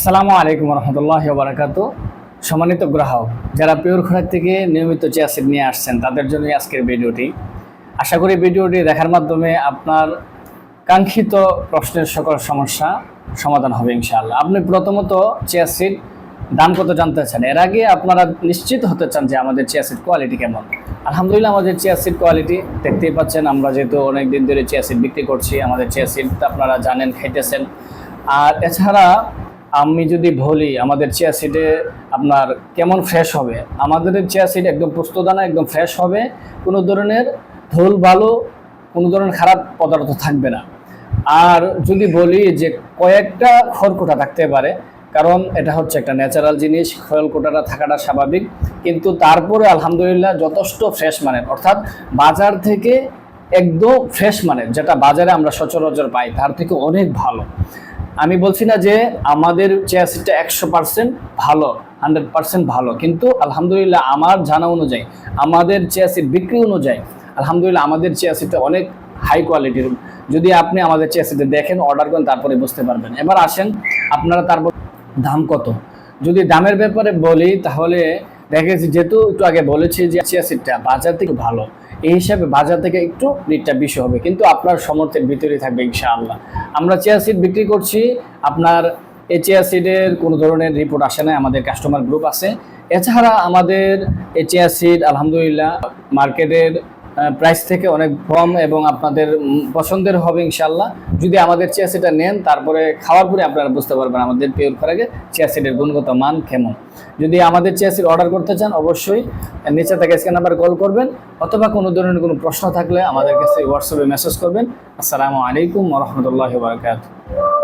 আসসালামু আলাইকুম রহমতুল্লাহি ওয়া বারাকাতুহু। সম্মানিত গ্রাহক যারা পিওর খোরাক থেকে নিয়মিত চিয়া সিড নিয়ে আসছেন তাদের জন্য আজকের ভিডিওটি। আশা করি ভিডিওটি দেখার মাধ্যমে আপনার কাঙ্ক্ষিত প্রশ্নের সকল সমস্যা সমাধান হবে ইনশাআল্লাহ। আপনি প্রথমত চিয়া সিড দাম কত জানতে চান, এর আগে আপনারা নিশ্চিত হতে চান যে আমাদের চিয়া সিড কোয়ালিটি কেমন। আলহামদুলিল্লাহ আমাদের চিয়া সিড কোয়ালিটি দেখতেই পাচ্ছেন। আমরা যেহেতু অনেক দিন ধরে চিয়া সিড বিক্রি করছি, আমাদের চিয়া সিড আপনারা জানেন, খাইতেছেন। আর এছাড়া আমি যদি বলি আমাদের চিয়া সিডে আপনার কেমন ফ্রেশ হবে, আমাদের চিয়া সিড একদম পোস্তদানা একদম ফ্রেশ হবে, কোনো ধরনের ধুল বালু কোনো ধরনের খারাপ পদার্থ থাকবে না। আর যদি বলি যে কয়েকটা খড়কুটা থাকতে পারে, কারণ এটা হচ্ছে একটা ন্যাচারাল জিনিস, খড়কুটাটা থাকাটা স্বাভাবিক, কিন্তু তারপরে আলহামদুলিল্লাহ যথেষ্ট ফ্রেশ মানের, অর্থাৎ বাজার থেকে একদম ফ্রেশ মানের, যেটা বাজারে আমরা সচরাচর পাই তার থেকে অনেক ভালো। আমি বলছি না যে আমাদের চিয়া সিডটা 100% ভালো, 100% ভালো, কিন্তু আলহামদুলিল্লাহ আমার জানা অনুযায়ী, আমাদের চিয়া সিড বিক্রি অনুযায়ী আলহামদুলিল্লাহ আমাদের চিয়া সিডটা অনেক হাই কোয়ালিটির। যদি আপনি আমাদের চিয়া সিডে দেখেন, অর্ডার করেন, তারপরে বুঝতে পারবেন। এবার আসেন আপনারা, তারপর দাম কত। যদি দামের ব্যাপারে বলি তাহলে দেখেছি, যেহেতু একটু আগে বলেছি যে চিয়া সিডটা বাজার থেকে ভালো, এই হিসাবে বাজার থেকে একটু রেটটা বেশি হবে, কিন্তু আপনার সামর্থ্যের ভিতরেই থাকবে ইনশাআল্লাহ। আমরা চিয়া সিড বিক্রি করছি, আপনার এই চিয়া সিডের কোনো ধরনের রিপোর্ট আসে না, আমাদের কাস্টমার গ্রুপ আছে। এছাড়া আমাদের এই চিয়া সিড আলহামদুলিল্লাহ মার্কেটের প্রাইস থেকে অনেক কম এবং আপনাদের পছন্দের হবে ইনশাআল্লাহ। যদি আমাদের চিয়া সিডটা নেন, তারপরে খাওয়ার পরে আপনারা বুঝতে পারবেন আমাদের পিওর খোরাকে চিয়া সিডের গুণগত মান কেমন। যদি আমাদের চিয়া সিড অর্ডার করতে চান, অবশ্যই নিচে থেকে স্ক্যান নাম্বার কল করবেন, অথবা কোনো ধরনের কোনো প্রশ্ন থাকলে আমাদের কাছে হোয়াটসঅ্যাপে মেসেজ করবেন। আসসালামু আলাইকুম ওয়া রাহমাতুল্লাহি ওয়া বারাকাতুহু।